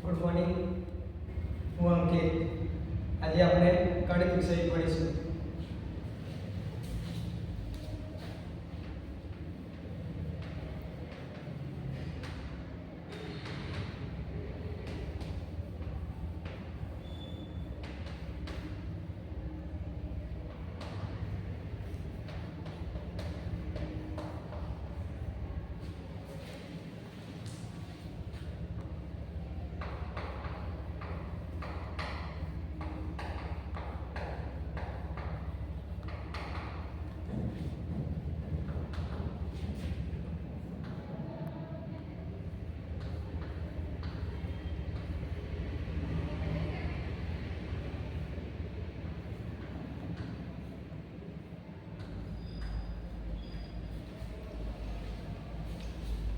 Good morning, હું અંકિત. આજે આપણે ગણિત વિષય ભણીશું.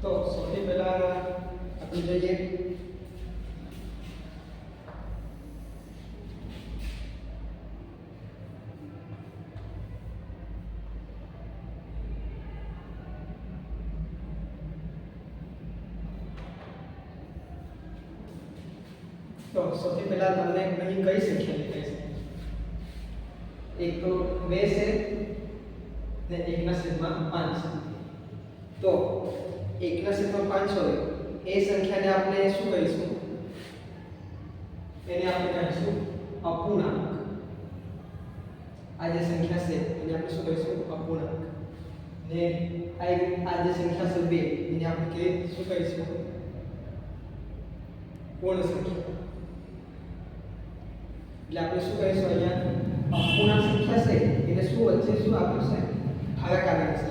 તો સૌથી પહેલા આપણે જોઈએ તમને અહીં કઈ સંખ્યા દેખાય છે? એક તો 2 છે ને 1/5. તો 1/5 હોય એ સંખ્યાને આપણે શું કહીશું? એને આપણે કહીશું અપૂર્ણાંક. આ જે સંખ્યા છે એને આપણે શું કહીશું? અપૂર્ણાંક. ને આ જે સંખ્યા છે 2 એને આપણે શું કહીશું? પૂર્ણ સંખ્યા. એટલે આપણે શું કહીશું? અહીંયા અપૂર્ણાંક સંખ્યા છે એને શું વચ્ચે શું આપ્યું છે? ભાગાકાર છે.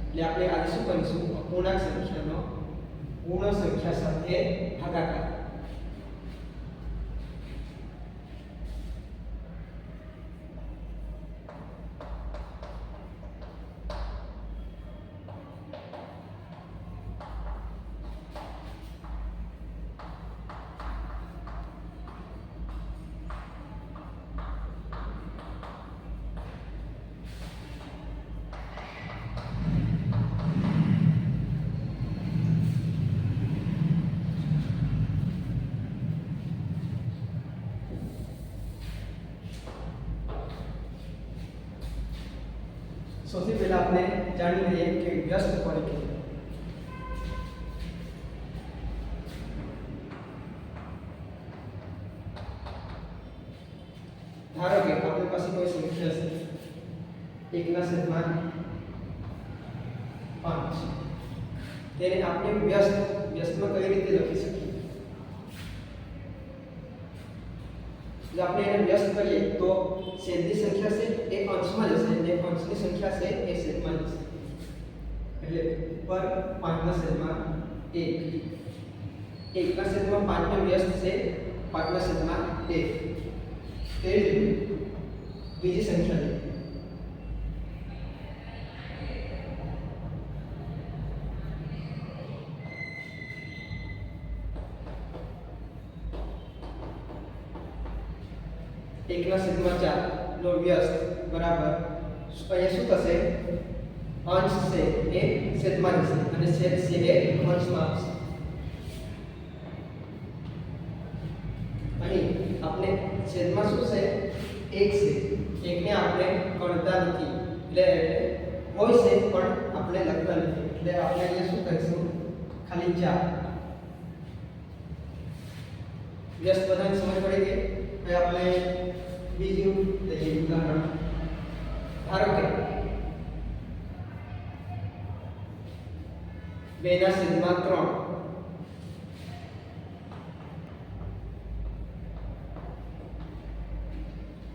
એટલે આપણે આજે શું કરીશું? અપૂર્ણાંક સંખ્યાનો પૂર્ણ સંખ્યા સાથે ભાગાકાર. સૌથી પહેલા આપણે જાણી લઈએ કે વ્યસ્ત કોને કહેવાય. ધારો કે આપણી પાસે કોઈ સંખ્યા છે 1/5. તેને આપણે વ્યસ્તમાં કઈ રીતે લખી શકીએ? જો આપણે એને વ્યસ્ત કરીએ તો છેદની સંખ્યા છે એ અંશમાં જશે અને અંશની સંખ્યા છે એ છેદમાં જશે. એટલે ઉપર 5/1 1/5 નો વ્યસ્ત છે 5/1. તે બીજી સંખ્યા છે (1/4) નો વ્યસ્ત બરાબર અહીંયા શું થશે? અંશ છે એ છેદમાં જશે અને છેદ છે એ અંશમાં આવશે. અહીં આપણે છેદમાં શું છે? 1 છે. 1 ને આપણે ગણતા નથી. એટલે હોય છે પણ આપણે લખતા નથી. એટલે આપણે અહીંયા શું કરીશું? ખાલી 4. વ્યસ્ત બધાને સમજ પડી ગઈ? હવે આપણે બીજું લઈએ ઉદાહરણ. ધારો કે 2/3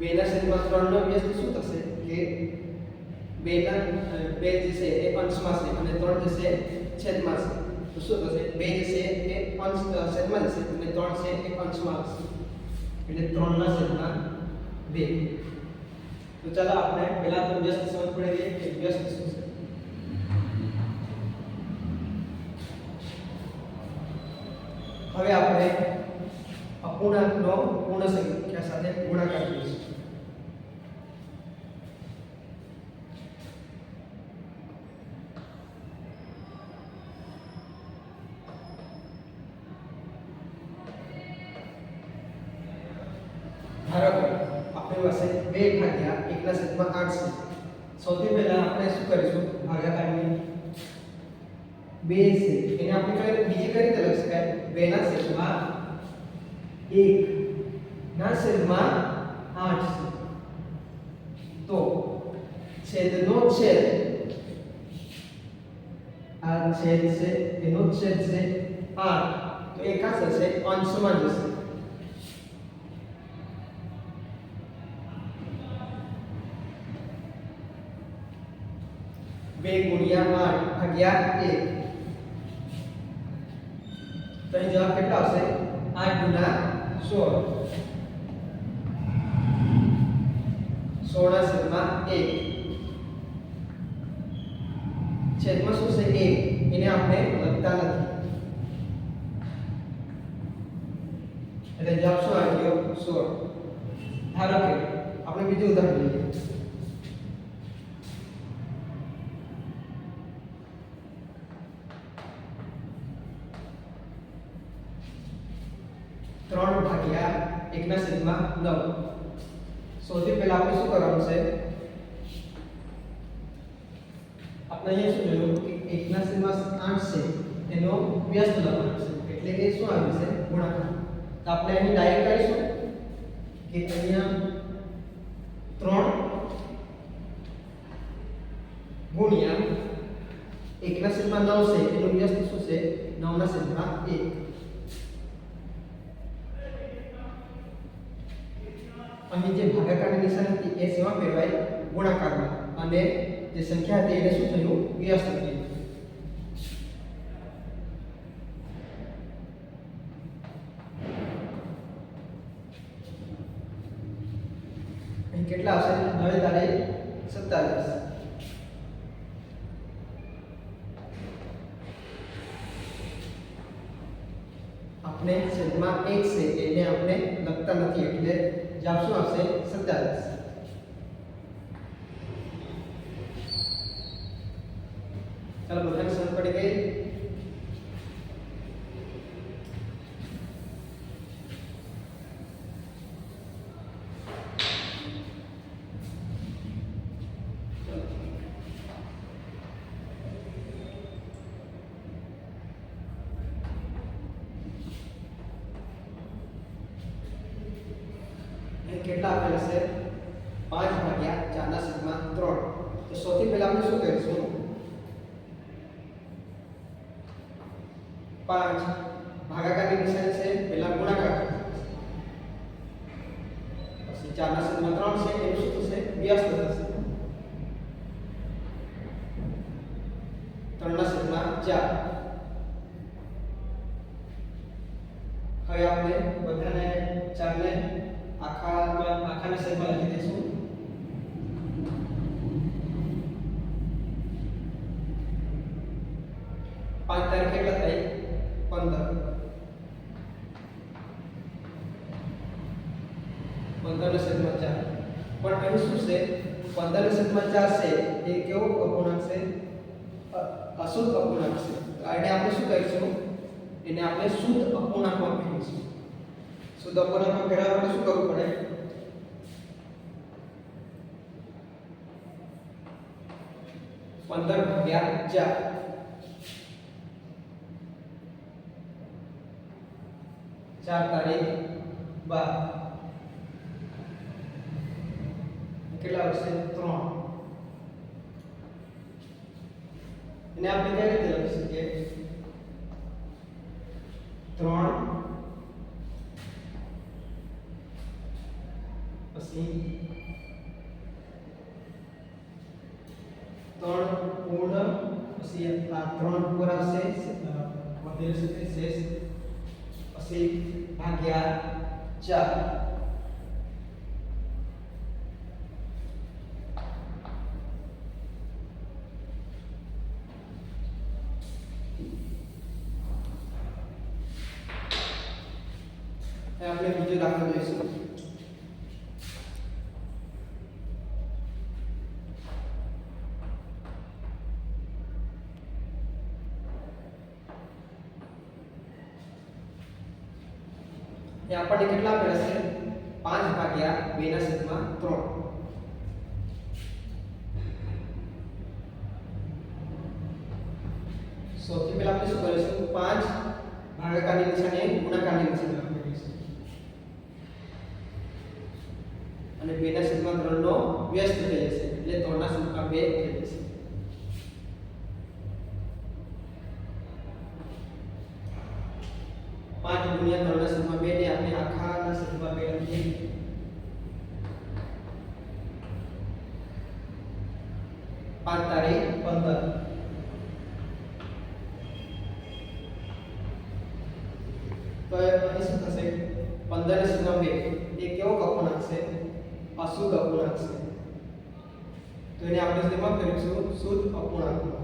2/3 નો વ્યસ્ત શું થશે? કે 2 જે છે એ અંશમાં છે અને 3 જે છે છેદમાં છે. તો શું થશે? 2 જે છે એ અંશ છેદમાં જશે અને 3 છે એ અંશમાં આવશે. એટલે 3/2. તો ચાલો આપણે પહેલા તો વ્યસ્ત સમજ પડી ગઈ કે વ્યસ્ત શું છે. હવે આપણે અપૂર્ણાંકનો પૂર્ણ સંખ્યા સાથે ગુણાકાર કરીશું. આપણી પાસે 2 ભાગ્યા 1 ના છેદમાં 8 છે. સૌથી પહેલા આપણે શું કરીશું ભાગાકારની 2 છે એને આપણે બીજી કઈ રીતે લખી શકાય 2 ના છેદમાં 1 ના છેદમાં 8 છે. તો છેદનો છેદ આ છેદ છે એનો છેદ છે 8 તો એ કા થશે અંશમાં જશે. 2 ગુણ્યા 8 ભાગ્યા 1 તો અહીં જવાબ કેટલો આવશે 8 ગુણ્યા 16 16 ના છેદમાં 1 છેદમાં શું છે 1 એને આપણે લખતા નથી એટલે જવાબ શું આવી ગયો 16. ધારો કે આપણે બીજું ઉદાહરણ લઈએ. ત્રણ ભાગ્યા 1 ના છેદમાં 9. સૌથી પહેલા આપણે શું કરવાનું છે આપણે અહીંયા શું જોયું કે 1 ના છેદમાં 8 છે એનો વ્યસ્ત લખવાનો છે એટલે કે શું આવ્યું છે ગુણાકાર. તો આપણે અહીં ડાયરેક્ટ કરીશું કે અહીંયા 3 ગુણ્યા 1 ના છેદમાં 9 છે એનો વ્યસ્ત શું છે 9 ના છેદમાં 1. અહીં જે ભાગાકારની નિશાની હતી એ શેમાં ફેરવાય ગુણાકારમાં અને જે સંખ્યા હતી એને શું થયું વ્યસ્ત થયું. અહીં કેટલા આવશે 9 તારે 27. આપણે છેદમાં 1 છે એને આપણે લખતા નથી એટલે જવાબ શું આવશે 27. ચાલો બધાને સમજ પડી ગઈ. કેટલા આપેલા છે 5 ભાગ્યા 4 ના છેદમાં 3. તો સૌથી પહેલા આપણે શું કરીશું 5 ભાગાકારની નિશાની છે પહેલા ગુણાકાર પછી 4 ના છેદમાં 3 છે એનું શું થશે વ્યસ્ત થશે 3 ના છેદમાં 4. હવે આપણે બધાને 4 ને આખાના છેદમાં લખી દઈશું. 5 તારીખ કેટલા થાય 15. 15 ના છેદમાં 4. પણ અહીં શું છે 15 ના છેદમાં 4 છે એ કેવો અપૂર્ણાંક છે અશુદ્ધ અપૂર્ણાંક છે. તો આને આપણે શું કહીશું એને આપણે શુદ્ધ અપૂર્ણાંકમાં ફેરવીશું. શુદ્ધ અપૂર્ણાંકમાં ફેરવવા માટે શું કરવું પડે 15 ભાગ્યા 4 4 તારીખ 12 કેટલા આવશે 3. એને આપણે કઈ રીતે લખી શકીએ 3 પછી 3 પૂર્ણ પછી આ 3 ઉપર આવશે વધેલ છે શેષ પછી ભાગ્યા 4. આપણે બીજો દાખલો જોઈશું. આપણને કેટલા આપેલા છે 5 ભાગ્યા 2 ના છેદમાં 3. સૌથી પહેલા આપણે શું કરીશું 5 ભાગાકારની નિશાની ગુણાકારની નિશાની આપીશું અને 2 ના છેદમાં 3 નો વ્યસ્ત થઈ જશે એટલે 3 ના છેદમાં 2 થઈ જશે. પાંચ ગુણ્યા 3 ના છેદમાં 2 ને આપણે આખા ના છેદમાં 2 લખીએ. 5 તારીખ 15. તો અહીં શું થશે 15 ના છેદમાં 2 એ કેવો અપૂર્ણાંક છે? અશુદ્ધ અપૂર્ણાંક છે. તો એને આપણે શેમાં ફેરવીશું? શુદ્ધ અપૂર્ણાંકમાં.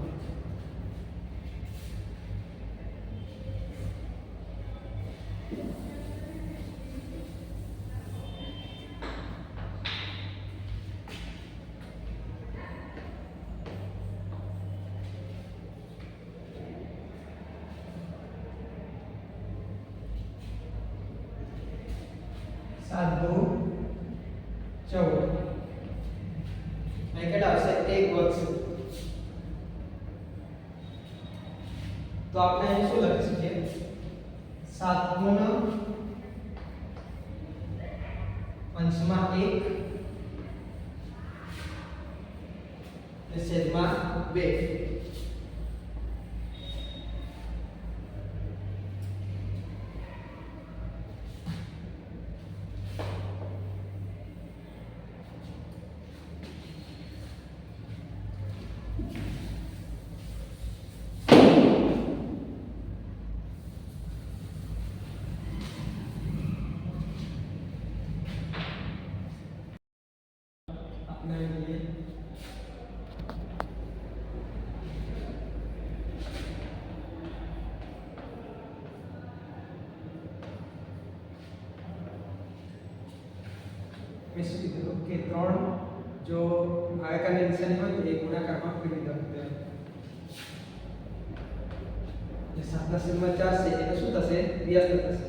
सात दो 14. અહીં કેટલા આવશે? 1 વધશે. તો આપણે અહીં શું લખી શકીએ? 7 ગુણ અંશમાં 1 ને છેદમાં 2. શું કીધું કે 3 જો ભાગાકારની નિશાની હોય તો એ ગુણાકારમાં ફેરવી દેવાનું. જે 7 ના છેદમાં 4 છે એટલે શું થશે? વ્યસ્ત થશે.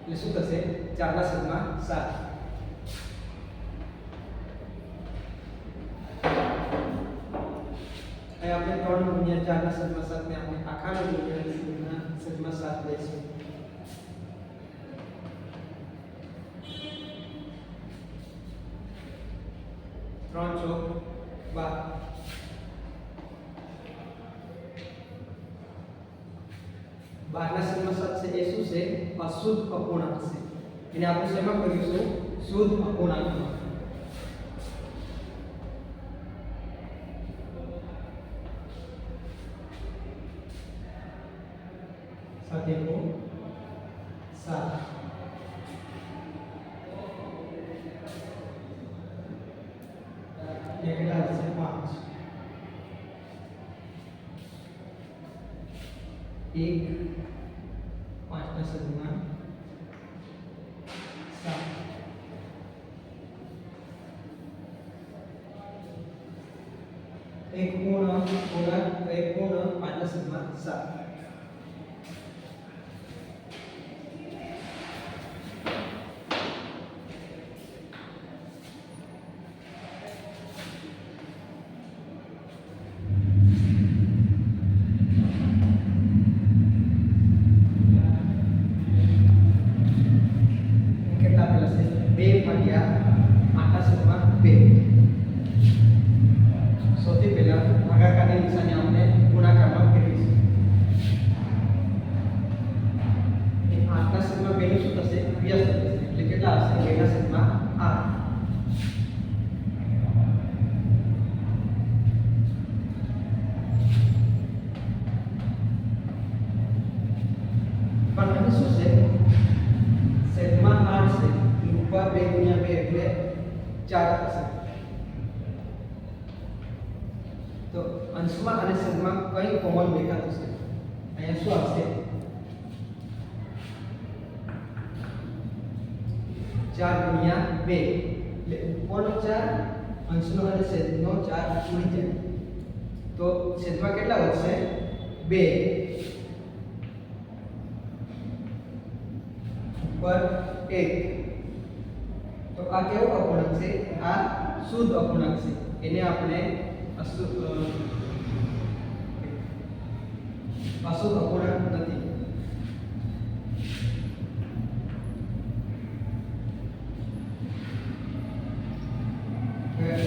એટલે શું થશે? 4 ના છેદમાં 7. અહીં આપણે 3 ગુણ્યા 4 ના છેદમાં 7 ને આપણે આખાના ગુણ્યા છેદમાં 7 લઈશું. ત્રણ ચોક 12. બારના છેદમાં 7 છે એ શું છે? અશુદ્ધ અપૂર્ણાંક છે. એને આપણે શેમાં કરીશું? શુદ્ધ અપૂર્ણાંકમાં. સાથે 7. કેટલા હશે? 5. 1 5 ના છેદમાં 7. એક પૂર્ણ 5 ના છેદમાં 7. સૌથી પહેલા ભાગાકારની નિશાની આપણે ગુણાકારમાં ફેરવીશું. 8 ના છેદમાં 2 નું શું થશે? વ્યસ્ત થશે. એટલે કેટલા આવશે? 2 ના છેદમાં 8. પણ અહીં શું છે? છેદમાં 8 છે. ઉપર 2 ગુણ્યા 2 એટલે 4 થશે. તો અંશમાં અને છેદમાં કઈ કોમન દેખાતું છે? અહીંયા શું આવશે? 4 ગુણ્યા 2 એટલે ઉપરનો 4 અંશનો અને છેદનો 4 ઉડી જાય. તો છેદમાં કેટલા વધશે? 2. ઉપર 1 તો આ કેવો અપૂર્ણાંક છે? આ શુદ્ધ અપૂર્ણાંક છે. એને આપણે અશુદ્ધ અપૂર્ણાંક નથી.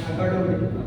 આગળ